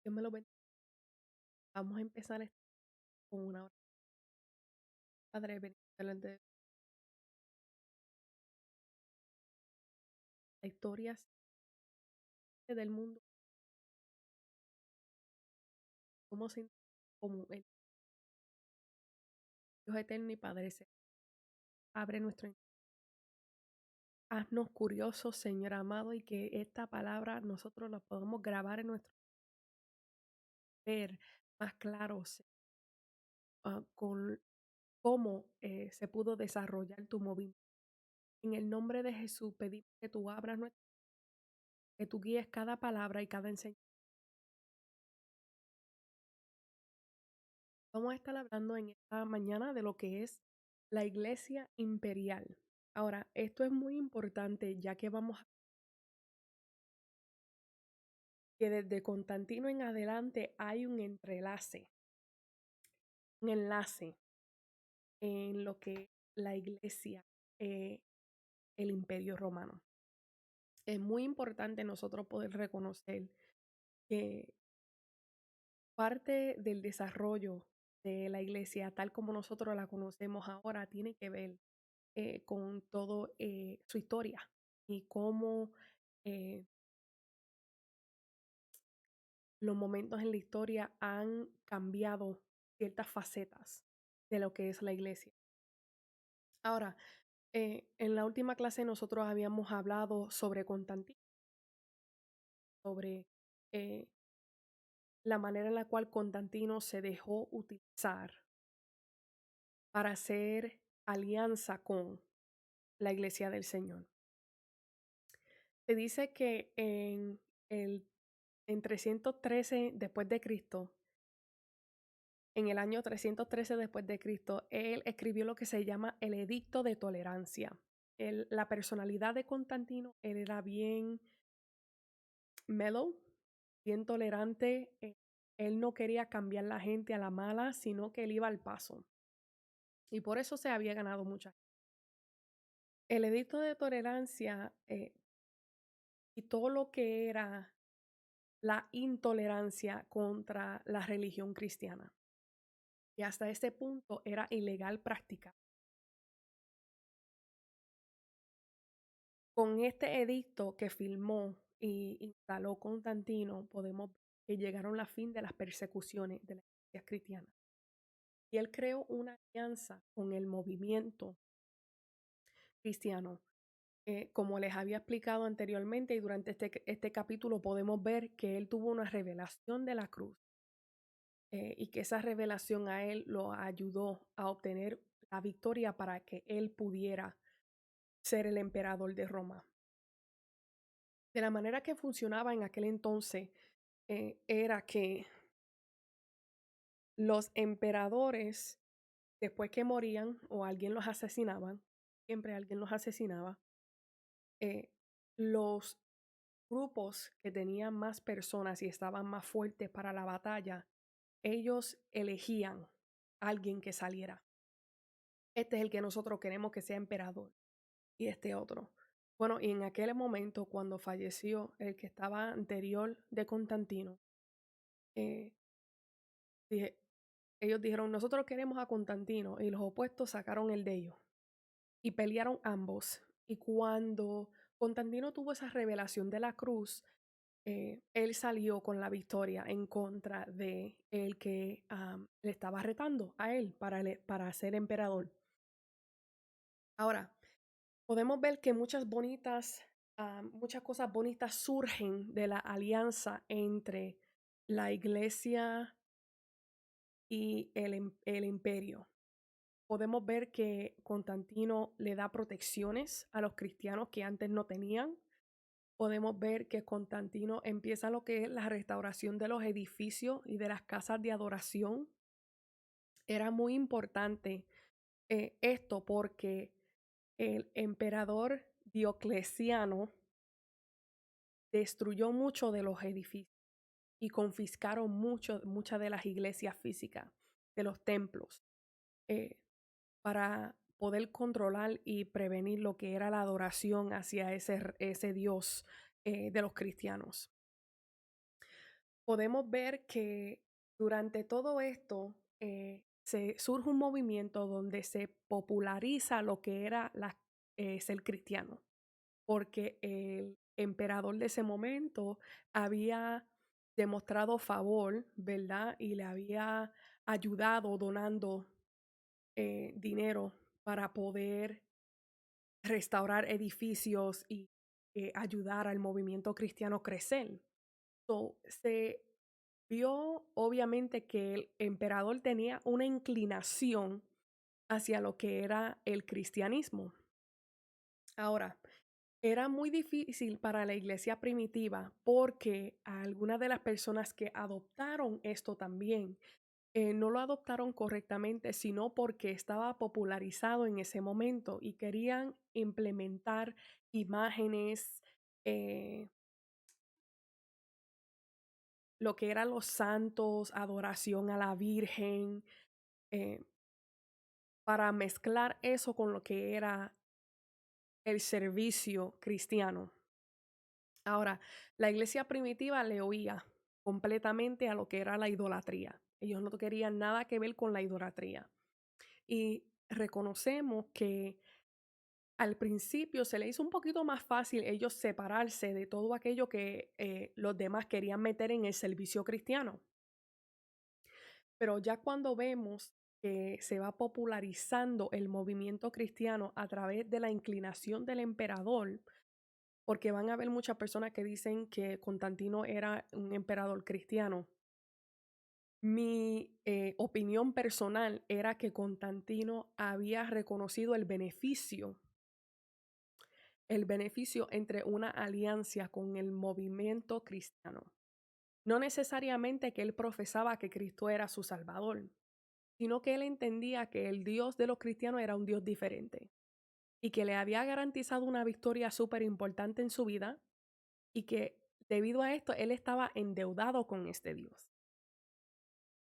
Dios me lo bendiga. Vamos a empezar con una oración. Padre, venimos delante de la historia del mundo, cómo se como el Dios eterno y Padre abre haznos curiosos, Señor amado, y que esta palabra nosotros la podamos grabar en nuestro ver más claro, con cómo se pudo desarrollar tu movimiento. En el nombre de Jesús pedimos que tú abras, que tú guíes cada palabra y cada enseñanza. Vamos a estar hablando en esta mañana de lo que es la Iglesia Imperial. Ahora, esto es muy importante ya que vamos a que desde Constantino en adelante hay un enlace en lo que es la Iglesia, eh, el Imperio Romano. Es muy importante nosotros poder reconocer que parte del desarrollo de la Iglesia, tal como nosotros la conocemos ahora, tiene que ver con todo su historia y cómo eh, los momentos en la historia han cambiado ciertas facetas de lo que es la iglesia. Ahora, en la última clase nosotros habíamos hablado sobre Constantino, sobre eh, la manera en la cual Constantino se dejó utilizar para hacer alianza con la iglesia del Señor. Se dice que en 313 después de Cristo, en el año 313 después de Cristo, él escribió lo que se llama el Edicto de Tolerancia. La personalidad de Constantino, él era bien mellow, bien tolerante. Él no quería cambiar la gente a la mala, sino que él iba al paso. Y por eso se había ganado mucha. El Edicto de Tolerancia y todo lo que era la intolerancia contra la religión cristiana. Y hasta ese punto era ilegal practicar. Con este edicto que firmó y instaló Constantino, podemos ver que llegaron a fin de las persecuciones de las iglesias cristianas. Y él creó una alianza con el movimiento cristiano. Como les había explicado anteriormente y durante este capítulo podemos ver que él tuvo una revelación de la cruz y que esa revelación a él lo ayudó a obtener la victoria para que él pudiera ser el emperador de Roma. De la manera que funcionaba en aquel entonces era que los emperadores, después que morían o alguien los asesinaban, siempre alguien los asesinaba, eh, los grupos que tenían más personas y estaban más fuertes para la batalla, ellos elegían a alguien que saliera. Este es el que nosotros queremos que sea emperador y este otro. Bueno, y en aquel momento, cuando falleció el que estaba anterior de Constantino, eh, dije, ellos dijeron, nosotros queremos a Constantino, y los opuestos sacaron el de ellos y pelearon ambos. Y cuando Constantino tuvo esa revelación de la cruz, él salió con la victoria en contra de el que le estaba retando a él para ser emperador. Ahora, podemos ver que muchas cosas bonitas surgen de la alianza entre la iglesia y el imperio. Podemos ver que Constantino le da protecciones a los cristianos que antes no tenían. Podemos ver que Constantino empieza lo que es la restauración de los edificios y de las casas de adoración. Era muy importante esto porque el emperador Diocleciano destruyó mucho de los edificios y confiscaron muchas de las iglesias físicas, de los templos. eh, para poder controlar y prevenir lo que era la adoración hacia ese Dios de los cristianos. podemos ver que durante todo esto se surge un movimiento donde se populariza lo que era ser cristiano, porque el emperador de ese momento había demostrado favor, ¿verdad? Y le había ayudado donando dinero para poder restaurar edificios y ayudar al movimiento cristiano a crecer. So, se vio obviamente que el emperador tenía una inclinación hacia lo que era el cristianismo. Ahora, era muy difícil para la iglesia primitiva porque algunas de las personas que adoptaron esto también no lo adoptaron correctamente, sino porque estaba popularizado en ese momento y querían implementar imágenes, eh, lo que eran los santos, adoración a la Virgen, eh, para mezclar eso con lo que era el servicio cristiano. Ahora, la iglesia primitiva le oía completamente a lo que era la idolatría. Ellos no querían nada que ver con la idolatría. Y reconocemos que al principio se le hizo un poquito más fácil ellos separarse de todo aquello que los demás querían meter en el servicio cristiano. Pero ya cuando vemos que se va popularizando el movimiento cristiano a través de la inclinación del emperador, porque van a haber muchas personas que dicen que Constantino era un emperador cristiano. Mi opinión personal era que Constantino había reconocido el beneficio entre una alianza con el movimiento cristiano. No necesariamente que él profesaba que Cristo era su Salvador, sino que él entendía que el Dios de los cristianos era un Dios diferente y que le había garantizado una victoria súper importante en su vida y que debido a esto él estaba endeudado con este Dios.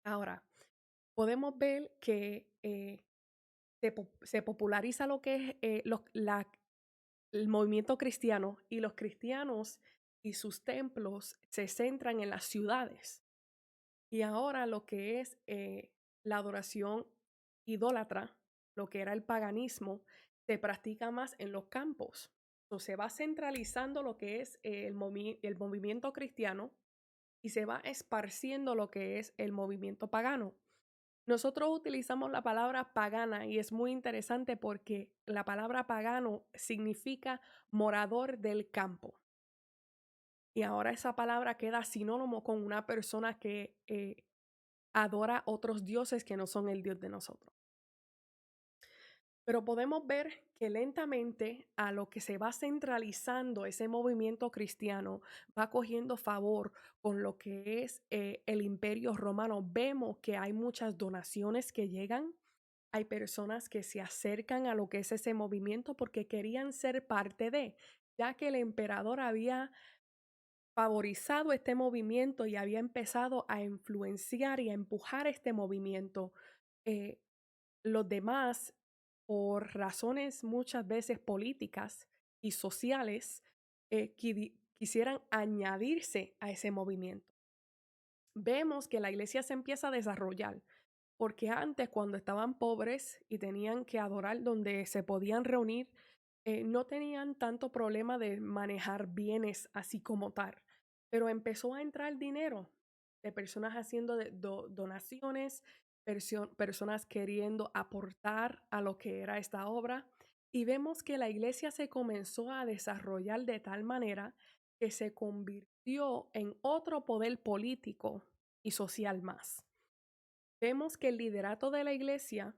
Ahora, podemos ver que se populariza lo que es el movimiento cristiano y los cristianos y sus templos se centran en las ciudades. Y ahora lo que es la adoración idólatra, lo que era el paganismo, se practica más en los campos. Entonces se va centralizando lo que es el movimiento cristiano y se va esparciendo lo que es el movimiento pagano. Nosotros utilizamos la palabra pagana y es muy interesante porque la palabra pagano significa morador del campo. Y ahora esa palabra queda sinónimo con una persona que adora otros dioses que no son el Dios de nosotros. Pero podemos ver que lentamente a lo que se va centralizando ese movimiento cristiano va cogiendo favor con lo que es el imperio romano. Vemos que hay muchas donaciones que llegan, hay personas que se acercan a lo que es ese movimiento porque querían ser parte de, ya que el emperador había favorizado este movimiento y había empezado a influenciar y a empujar este movimiento. Eh, los demás, por razones muchas veces políticas y sociales, quisieran añadirse a ese movimiento. Vemos que la iglesia se empieza a desarrollar, porque antes cuando estaban pobres y tenían que adorar donde se podían reunir, no tenían tanto problema de manejar bienes así como tal, pero empezó a entrar dinero de personas haciendo donaciones, personas queriendo aportar a lo que era esta obra, y vemos que la iglesia se comenzó a desarrollar de tal manera que se convirtió en otro poder político y social más. Vemos que el liderato de la iglesia,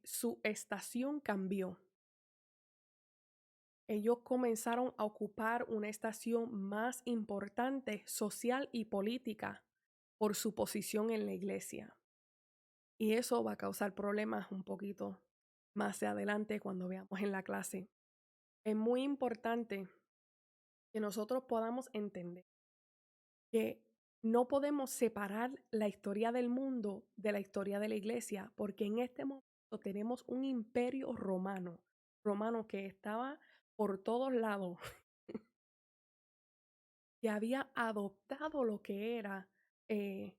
su estación cambió. Ellos comenzaron a ocupar una estación más importante social y política por su posición en la iglesia. Y eso va a causar problemas un poquito más de adelante cuando veamos en la clase. Es muy importante que nosotros podamos entender que no podemos separar la historia del mundo de la historia de la iglesia, porque en este momento tenemos un imperio romano que estaba por todos lados. que había adoptado lo que era eh,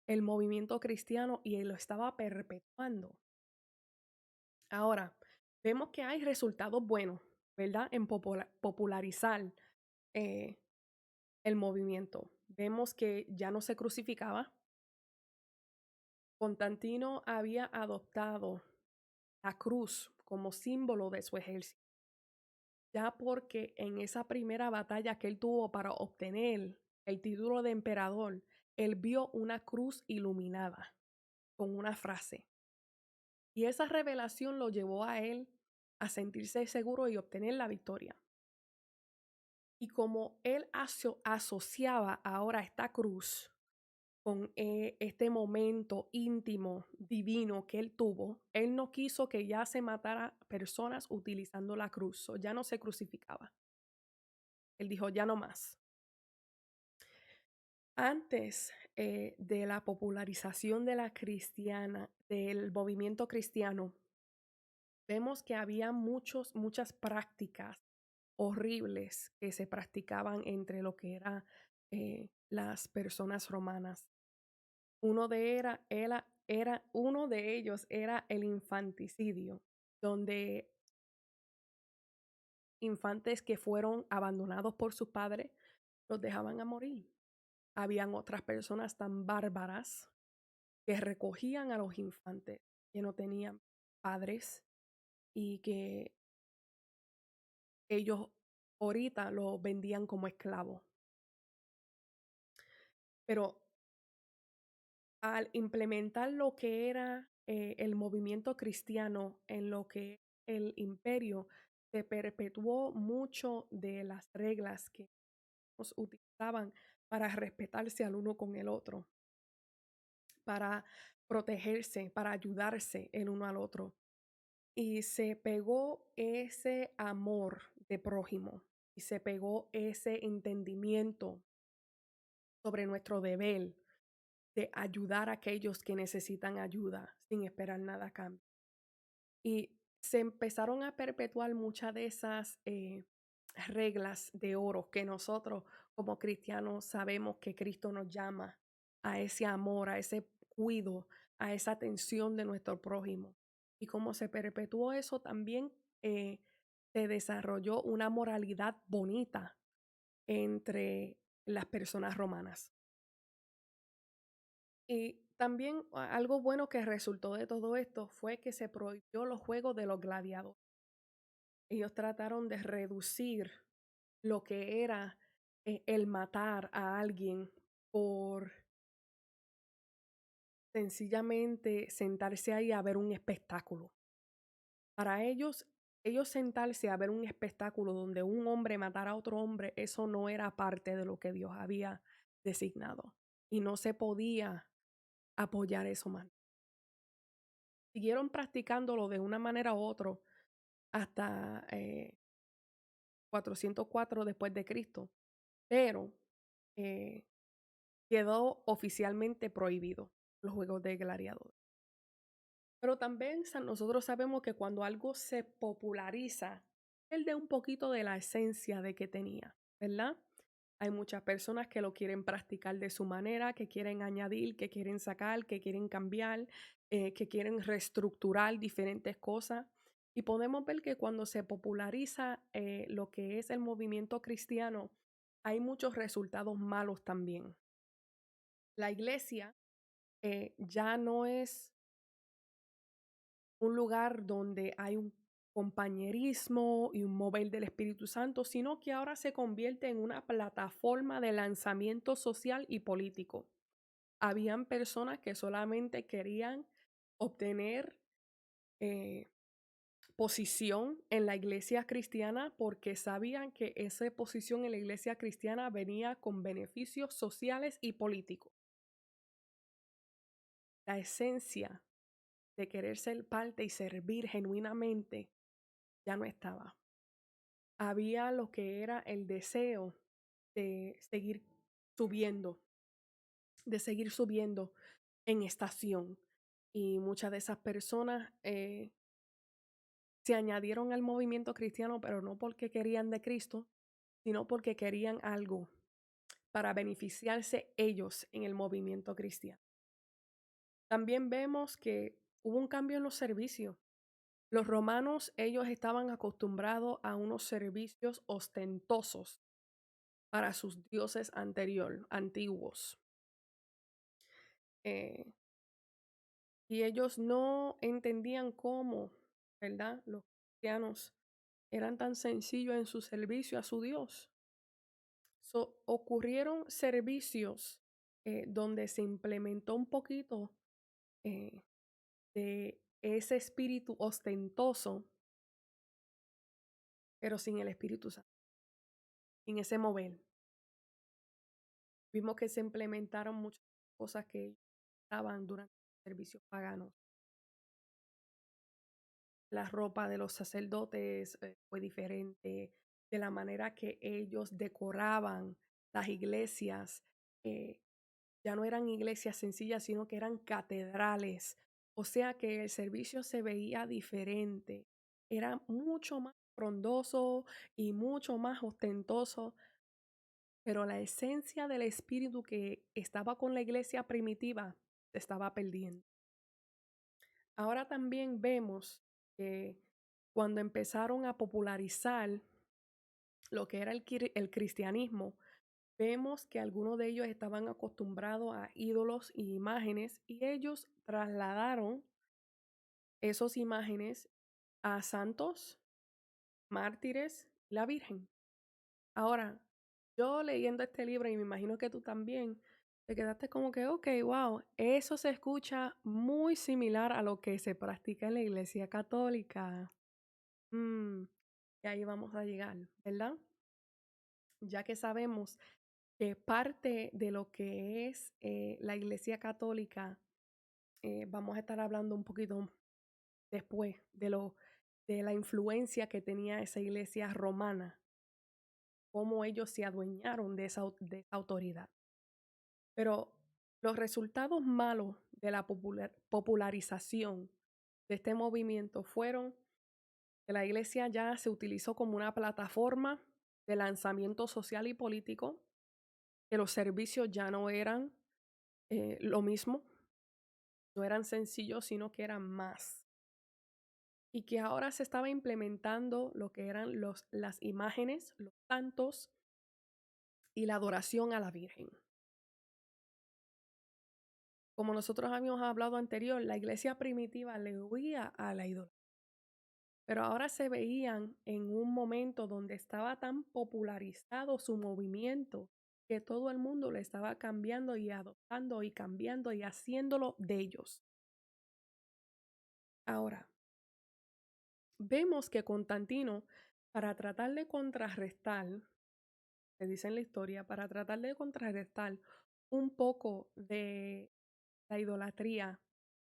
el movimiento cristiano y lo estaba perpetuando. Ahora, vemos que hay resultados buenos, ¿verdad? En popularizar eh, el movimiento. Vemos que ya no se crucificaba. Constantino había adoptado la cruz como símbolo de su ejército, ya porque en esa primera batalla que él tuvo para obtener el título de emperador, él vio una cruz iluminada con una frase. Y esa revelación lo llevó a él a sentirse seguro y obtener la victoria. Y como él asociaba ahora esta cruz con este momento íntimo, divino que él tuvo, él no quiso que ya se matara personas utilizando la cruz, o ya no se crucificaba. Él dijo, ya no más. Antes de la popularización de la cristiana, del movimiento cristiano, vemos que había muchas prácticas horribles que se practicaban entre lo que era las personas romanas. Uno de ellos era el infanticidio, donde infantes que fueron abandonados por sus padres los dejaban a morir. Habían otras personas tan bárbaras que recogían a los infantes que no tenían padres y que ellos ahorita los vendían como esclavos. Pero al implementar lo que era el movimiento cristiano en lo que el imperio, se perpetuó mucho de las reglas que nos utilizaban para respetarse al uno con el otro, para protegerse, para ayudarse el uno al otro. Y se pegó ese amor de prójimo y se pegó ese entendimiento sobre nuestro deber de ayudar a aquellos que necesitan ayuda sin esperar nada a cambio. Y se empezaron a perpetuar muchas de esas reglas de oro que nosotros como cristianos sabemos que Cristo nos llama a ese amor, a ese cuido, a esa atención de nuestro prójimo. Y como se perpetuó eso, también se desarrolló una moralidad bonita entre las personas romanas. Y también algo bueno que resultó de todo esto fue que se prohibió los juegos de los gladiadores. Ellos trataron de reducir lo que era el matar a alguien por sencillamente sentarse ahí a ver un espectáculo. Para ellos sentarse a ver un espectáculo donde un hombre matara a otro hombre, eso no era parte de lo que Dios había designado. Y no se podía apoyar eso más. Siguieron practicándolo de una manera u otra hasta 404 después de Cristo, pero eh, quedó oficialmente prohibido los juegos de gladiador. Pero también nosotros sabemos que cuando algo se populariza, pierde un poquito de la esencia de que tenía, ¿verdad? Hay muchas personas que lo quieren practicar de su manera, que quieren añadir, que quieren sacar, que quieren cambiar, que quieren reestructurar diferentes cosas. Y podemos ver que cuando se populariza lo que es el movimiento cristiano, hay muchos resultados malos también. La iglesia ya no es un lugar donde hay un compañerismo y un mover del Espíritu Santo, sino que ahora se convierte en una plataforma de lanzamiento social y político. Habían personas que solamente querían obtener eh, posición en la iglesia cristiana porque sabían que esa posición en la iglesia cristiana venía con beneficios sociales y políticos. La esencia de querer ser parte y servir genuinamente ya no estaba. Había lo que era el deseo de seguir subiendo, de seguir subiendo en estación. Y muchas de esas personas se añadieron al movimiento cristiano, pero no porque querían de Cristo, sino porque querían algo. para beneficiarse ellos en el movimiento cristiano. También vemos que hubo un cambio en los servicios. Los romanos, ellos estaban acostumbrados a unos servicios ostentosos para sus dioses antiguos. Eh, y ellos no entendían cómo, ¿verdad? Los cristianos eran tan sencillos en su servicio a su Dios. Ocurrieron servicios donde se implementó un poquito eh, de ese espíritu ostentoso, pero sin el Espíritu Santo, sin ese mover. Vimos que se implementaron muchas cosas que estaban durante los servicios paganos. La ropa de los sacerdotes fue diferente, de la manera que ellos decoraban las iglesias. eh, ya no eran iglesias sencillas, sino que eran catedrales. O sea que el servicio se veía diferente. Era mucho más frondoso y mucho más ostentoso, pero la esencia del espíritu que estaba con la iglesia primitiva se estaba perdiendo. Ahora también vemos que cuando empezaron a popularizar lo que era el cristianismo, vemos que algunos de ellos estaban acostumbrados a ídolos y imágenes y ellos trasladaron esas imágenes a santos, mártires, la Virgen. Ahora, yo leyendo este libro y me imagino que tú también, te quedaste como que, ok, wow, eso se escucha muy similar a lo que se practica en la Iglesia Católica. Mm, y ahí vamos a llegar, ¿verdad? Ya que sabemos que parte de lo que es la Iglesia Católica, vamos a estar hablando un poquito después de la influencia que tenía esa iglesia romana, cómo ellos se adueñaron de de esa autoridad. Pero los resultados malos de la popularización de este movimiento fueron que la iglesia ya se utilizó como una plataforma de lanzamiento social y político, que los servicios ya no eran lo mismo, no eran sencillos, sino que eran más. Y que ahora se estaba implementando lo que eran las imágenes, los santos y la adoración a la Virgen. Como nosotros habíamos hablado anterior, la iglesia primitiva le huía a la idolatría. Pero ahora se veían en un momento donde estaba tan popularizado su movimiento que todo el mundo le estaba cambiando y adoptando y cambiando y haciéndolo de ellos. Ahora, vemos que Constantino, para tratar de contrarrestar, se dice en la historia, para tratar de contrarrestar un poco de la idolatría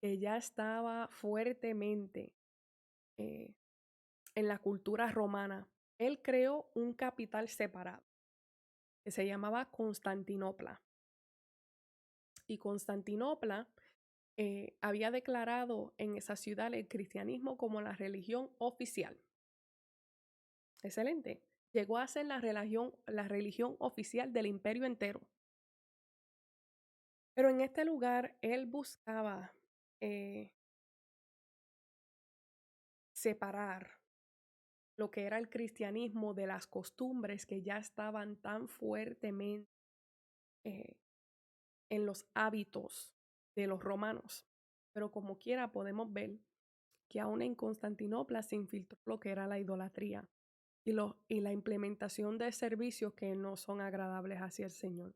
que ya estaba fuertemente eh, en la cultura romana, él creó un capital separado que se llamaba Constantinopla. Y Constantinopla había declarado en esa ciudad el cristianismo como la religión oficial. Excelente. Llegó a ser la religión oficial del imperio entero. Pero en este lugar él buscaba eh, separar lo que era el cristianismo de las costumbres que ya estaban tan fuertemente eh, en los hábitos de los romanos. Pero como quiera podemos ver que aún en Constantinopla se infiltró lo que era la idolatría y la implementación de servicios que no son agradables hacia el Señor.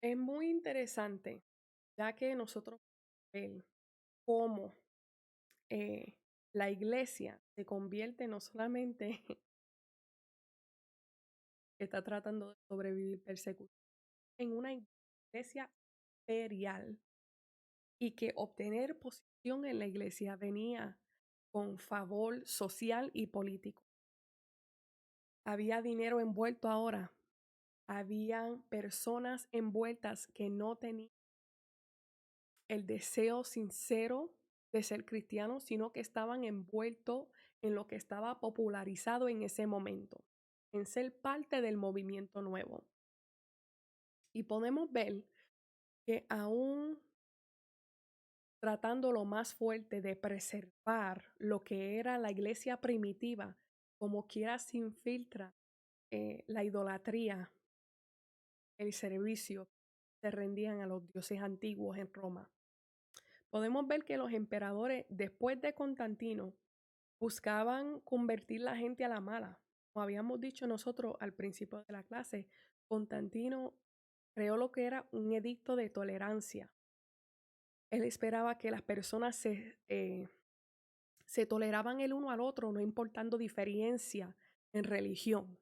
Es muy interesante, ya que nosotros vemos cómo eh, la iglesia se convierte no solamente que está tratando de sobrevivir persecución, en una iglesia imperial y que obtener posición en la iglesia venía con favor social y político. Había dinero envuelto ahora, habían personas envueltas que no tenían el deseo sincero de ser cristianos, sino que estaban envueltos en lo que estaba popularizado en ese momento. en ser parte del movimiento nuevo. Y podemos ver que aún tratando lo más fuerte de preservar lo que era la iglesia primitiva, como quiera se infiltra la idolatría, el servicio, se rendían a los dioses antiguos en Roma. Podemos ver que los emperadores, después de Constantino, buscaban convertir la gente a la mala. Como habíamos dicho nosotros al principio de la clase, Constantino creó lo que era un edicto de tolerancia. Él esperaba que las personas se toleraban el uno al otro, no importando diferencia en religión.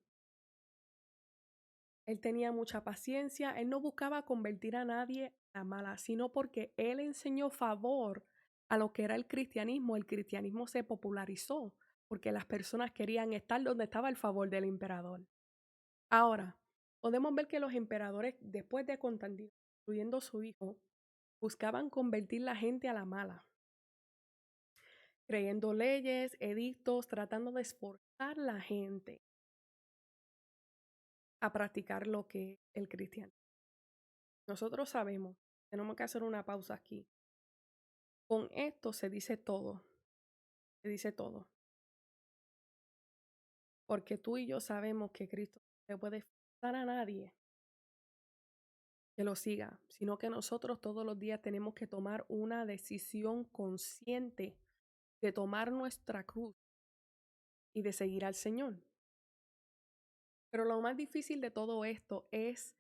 Él tenía mucha paciencia, él no buscaba convertir a nadie a mala, sino porque él enseñó favor a lo que era el cristianismo. El cristianismo se popularizó porque las personas querían estar donde estaba el favor del emperador. Ahora, podemos ver que los emperadores, después de Constantino, incluyendo su hijo, buscaban convertir la gente a la mala, creyendo leyes, edictos, tratando de esforzar a la gente a practicar lo que es el cristianismo. Nosotros sabemos, tenemos que hacer una pausa aquí. Con esto se dice todo, porque tú y yo sabemos que Cristo no puede forzar a nadie que lo siga, sino que nosotros todos los días tenemos que tomar una decisión consciente de tomar nuestra cruz y de seguir al Señor. Pero lo más difícil de todo esto es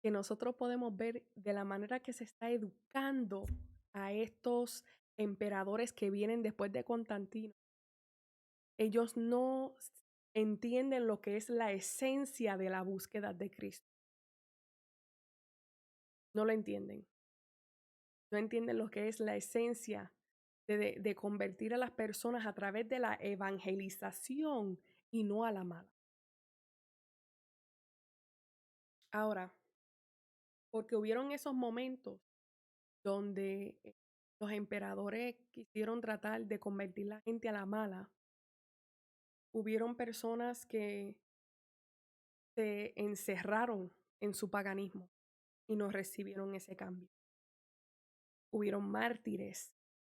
que nosotros podemos ver de la manera que se está educando a estos emperadores que vienen después de Constantino. Ellos no entienden lo que es la esencia de la búsqueda de Cristo. No lo entienden. No entienden lo que es la esencia de convertir a las personas a través de la evangelización y no a la mala. Ahora, porque hubieron esos momentos donde los emperadores quisieron tratar de convertir la gente a la mala, hubieron personas que se encerraron en su paganismo y no recibieron ese cambio. Hubieron mártires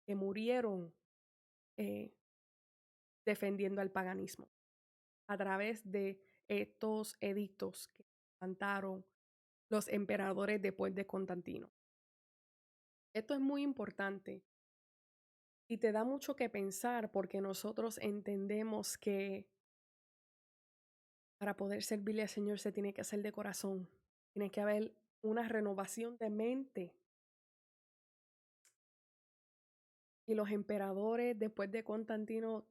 que murieron eh, defendiendo al paganismo a través de estos edictos que levantaron los emperadores después de Constantino. Esto es muy importante y te da mucho que pensar porque nosotros entendemos que para poder servirle al Señor se tiene que hacer de corazón, tiene que haber una renovación de mente. Y los emperadores después de Constantino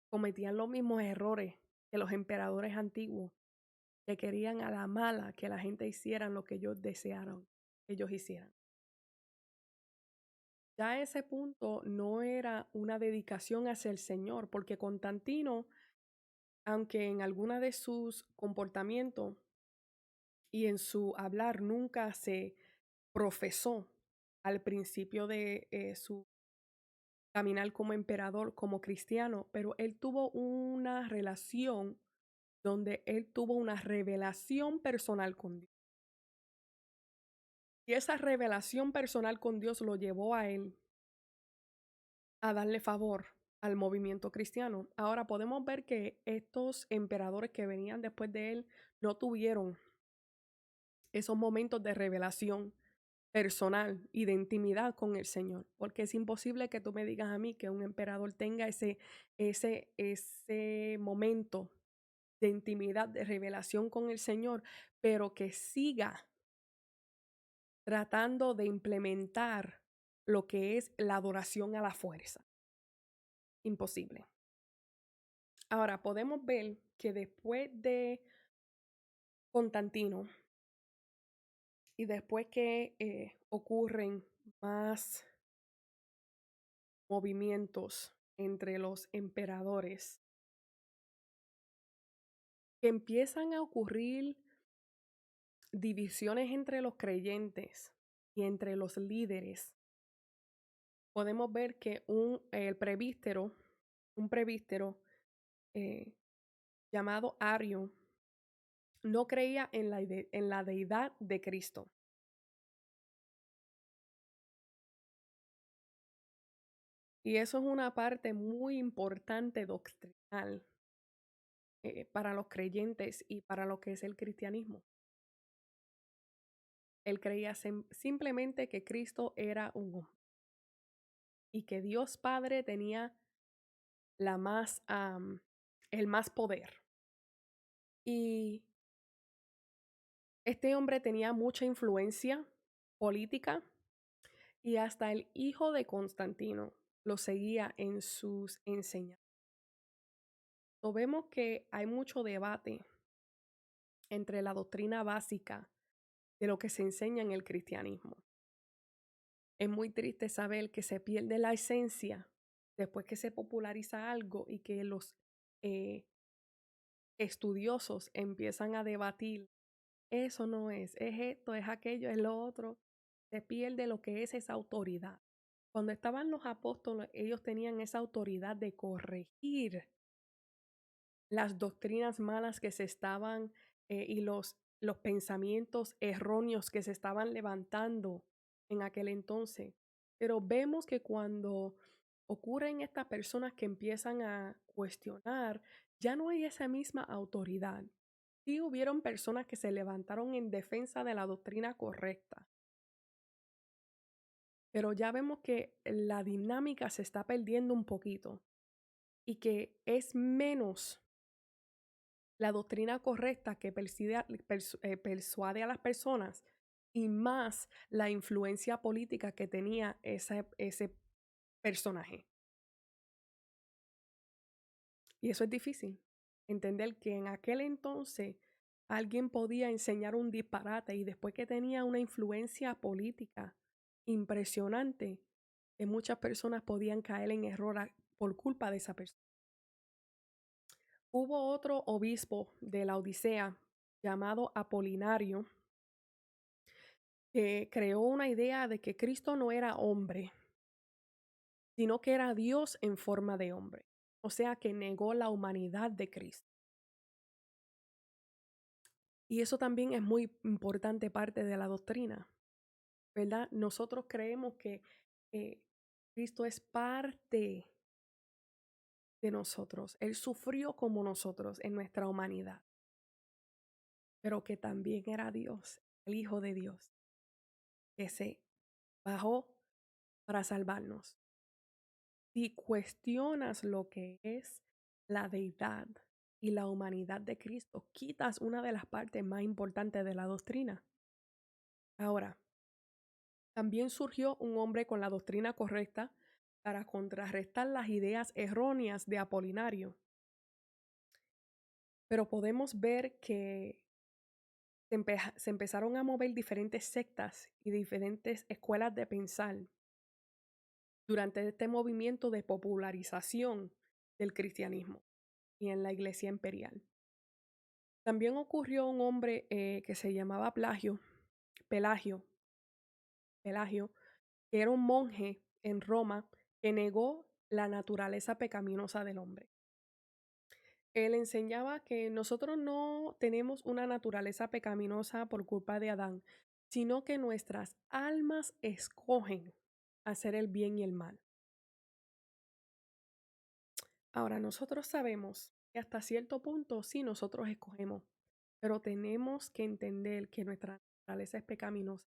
cometían los mismos errores que los emperadores antiguos, que querían a la mala que la gente hiciera lo que ellos desearon que ellos hicieran. Ya ese punto no era una dedicación hacia el Señor, porque Constantino, aunque en alguna de sus comportamientos y en su hablar nunca se profesó al principio de su caminar como emperador, como cristiano, pero él tuvo una relación donde él tuvo una revelación personal con Dios. Y esa revelación personal con Dios lo llevó a él a darle favor al movimiento cristiano. Ahora podemos ver que estos emperadores que venían después de él no tuvieron esos momentos de revelación personal y de intimidad con el Señor, porque es imposible que tú me digas a mí que un emperador tenga ese momento de intimidad, de revelación con el Señor, pero que siga tratando de implementar lo que es la adoración a la fuerza. Imposible. Ahora, podemos ver que después de Constantino y después que ocurren más movimientos entre los emperadores, que empiezan a ocurrir divisiones entre los creyentes y entre los líderes, podemos ver que un presbítero llamado Ario no creía en en la deidad de Cristo. Y eso es una parte muy importante doctrinal para los creyentes y para lo que es el cristianismo. Él creía simplemente que Cristo era un hombre y que Dios Padre tenía la más, el más poder. Y este hombre tenía mucha influencia política y hasta el hijo de Constantino lo seguía en sus enseñanzas. So, vemos que hay mucho debate entre la doctrina básica de lo que se enseña en el cristianismo. Es muy triste saber que se pierde la esencia después que se populariza algo y que los eh, estudiosos empiezan a debatir, eso no es esto, es aquello, es lo otro. Se pierde lo que es esa autoridad. Cuando estaban los apóstoles, ellos tenían esa autoridad de corregir las doctrinas malas que se estaban y los pensamientos erróneos que se estaban levantando en aquel entonces. Pero vemos que cuando ocurren estas personas que empiezan a cuestionar, ya no hay esa misma autoridad. Sí hubieron personas que se levantaron en defensa de la doctrina correcta, pero ya vemos que la dinámica se está perdiendo un poquito y que es menos la doctrina correcta que persuade a las personas y más la influencia política que tenía ese personaje. Y eso es difícil, entender que en aquel entonces alguien podía enseñar un disparate y después que tenía una influencia política impresionante, que muchas personas podían caer en error por culpa de esa persona. Hubo otro obispo de la Odisea llamado Apolinario que creó una idea de que Cristo no era hombre, sino que era Dios en forma de hombre. O sea, que negó la humanidad de Cristo. Y eso también es muy importante parte de la doctrina, ¿verdad? Nosotros creemos que eh, Cristo es parte de nosotros. Él sufrió como nosotros en nuestra humanidad, pero que también era Dios, el Hijo de Dios, que se bajó para salvarnos. Si cuestionas lo que es la deidad y la humanidad de Cristo, quitas una de las partes más importantes de la doctrina. Ahora, también surgió un hombre con la doctrina correcta para contrarrestar las ideas erróneas de Apolinario. Pero podemos ver que se empezaron a mover diferentes sectas y diferentes escuelas de pensar durante este movimiento de popularización del cristianismo y en la iglesia imperial. También ocurrió un hombre que se llamaba Pelagio, Pelagio, que era un monje en Roma que negó la naturaleza pecaminosa del hombre. Él enseñaba que nosotros no tenemos una naturaleza pecaminosa por culpa de Adán, sino que nuestras almas escogen hacer el bien y el mal. Ahora, nosotros sabemos que hasta cierto punto sí nosotros escogemos, pero tenemos que entender que nuestra naturaleza es pecaminosa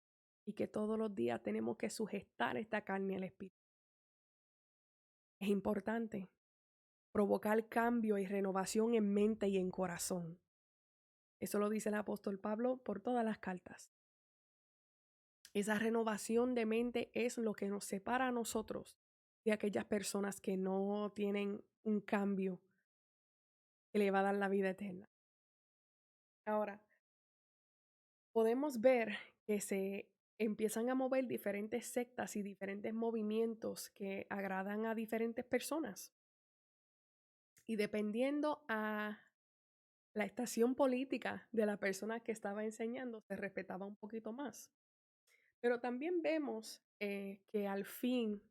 y que todos los días tenemos que sujetar esta carne al espíritu. Es importante provocar cambio y renovación en mente y en corazón. Eso lo dice el apóstol Pablo por todas las cartas. Esa renovación de mente es lo que nos separa a nosotros de aquellas personas que no tienen un cambio que le va a dar la vida eterna. Ahora, podemos ver que se empiezan a mover diferentes sectas y diferentes movimientos que agradan a diferentes personas. Y dependiendo a la estación política de la persona que estaba enseñando, se respetaba un poquito más. Pero también vemos que al fin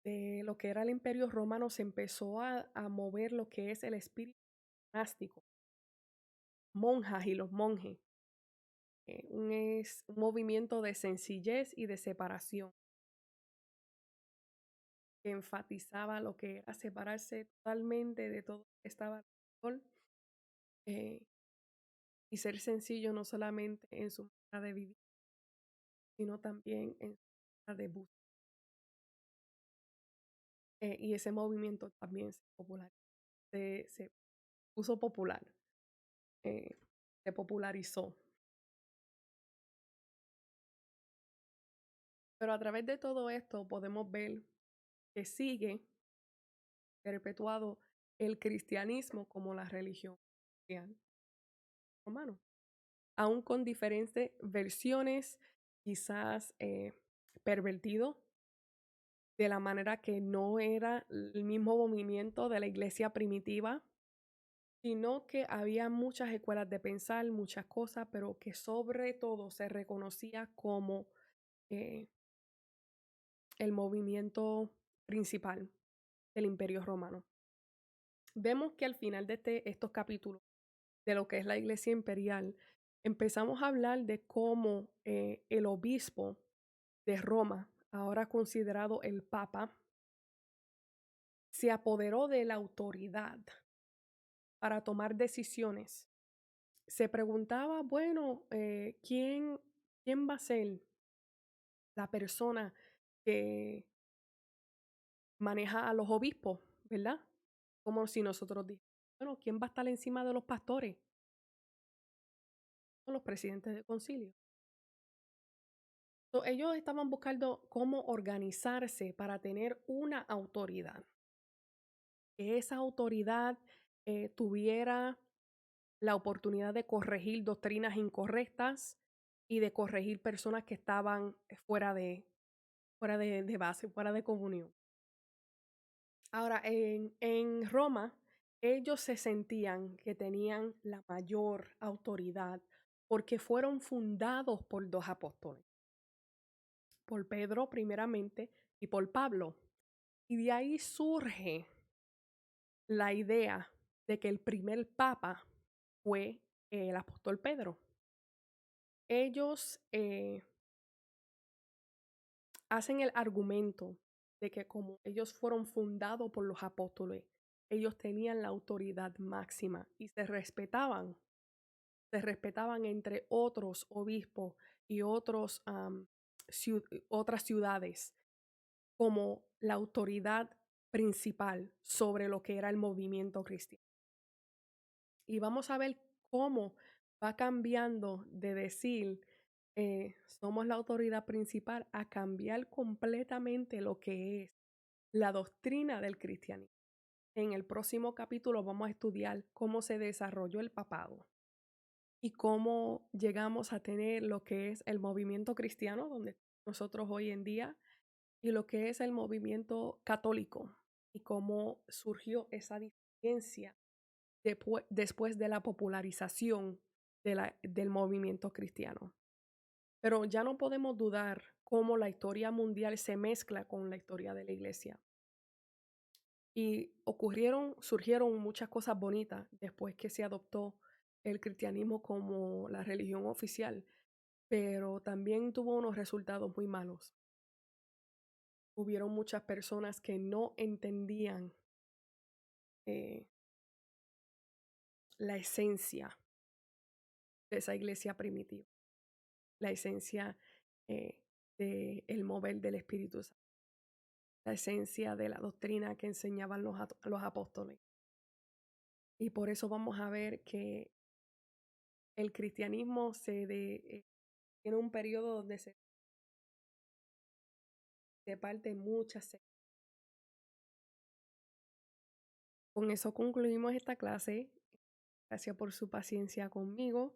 de lo que era el Imperio Romano se empezó a mover lo que es el espíritu monástico. monjas y los monjes. Es un movimiento de sencillez y de separación que enfatizaba lo que era separarse totalmente de todo lo que estaba alrededor, eh, y ser sencillo no solamente en su manera de vivir, sino también en su manera de buscar. Y ese movimiento también se puso popular, eh, se popularizó. Pero a través de todo esto podemos ver que sigue perpetuado el cristianismo como la religión oficial romano, aún con diferentes versiones, quizás pervertido, de la manera que no era el mismo movimiento de la iglesia primitiva, sino que había muchas escuelas de pensar, muchas cosas, pero que sobre todo se reconocía como eh, el movimiento principal del Imperio Romano. Vemos que al final de estos capítulos de lo que es la iglesia imperial, empezamos a hablar de cómo el obispo de Roma, ahora considerado el Papa, se apoderó de la autoridad para tomar decisiones. Se preguntaba, bueno, ¿quién va a ser la persona que maneja a los obispos, verdad? Como si nosotros dijéramos, bueno, ¿quién va a estar encima de los pastores? Son los presidentes de concilio. So, ellos estaban buscando cómo organizarse para tener una autoridad, que esa autoridad tuviera la oportunidad de corregir doctrinas incorrectas y de corregir personas que estaban fuera de base, fuera de comunión. Ahora, en Roma, ellos se sentían que tenían la mayor autoridad porque fueron fundados por dos apóstoles, por Pedro primeramente y por Pablo. Y de ahí surge la idea de que el primer papa fue el apóstol Pedro. Ellos hacen el argumento de que como ellos fueron fundados por los apóstoles, ellos tenían la autoridad máxima y se respetaban entre otros obispos y otras ciudades como la autoridad principal sobre lo que era el movimiento cristiano. Y vamos a ver cómo va cambiando de decir somos la autoridad principal a cambiar completamente lo que es la doctrina del cristianismo. En el próximo capítulo vamos a estudiar cómo se desarrolló el papado y cómo llegamos a tener lo que es el movimiento cristiano, donde nosotros hoy en día, y lo que es el movimiento católico, y cómo surgió esa diferencia después de la popularización del movimiento cristiano. Pero ya no podemos dudar cómo la historia mundial se mezcla con la historia de la iglesia. Y surgieron muchas cosas bonitas después que se adoptó el cristianismo como la religión oficial, pero también tuvo unos resultados muy malos. Hubieron muchas personas que no entendían eh, la esencia de esa iglesia primitiva, la esencia del mover del Espíritu Santo, la esencia de la doctrina que enseñaban los apóstoles. Y por eso vamos a ver que el cristianismo tiene un periodo donde se parte muchas sectas. Con eso concluimos esta clase. Gracias por su paciencia conmigo.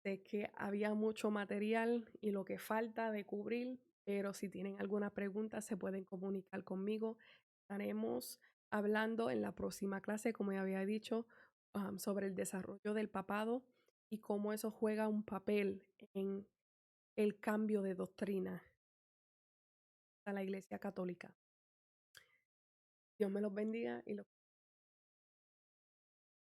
Sé que había mucho material y lo que falta de cubrir, pero si tienen alguna pregunta se pueden comunicar conmigo. Estaremos hablando en la próxima clase, como ya había dicho, sobre el desarrollo del papado y cómo eso juega un papel en el cambio de doctrina a la Iglesia Católica. Dios me los bendiga y los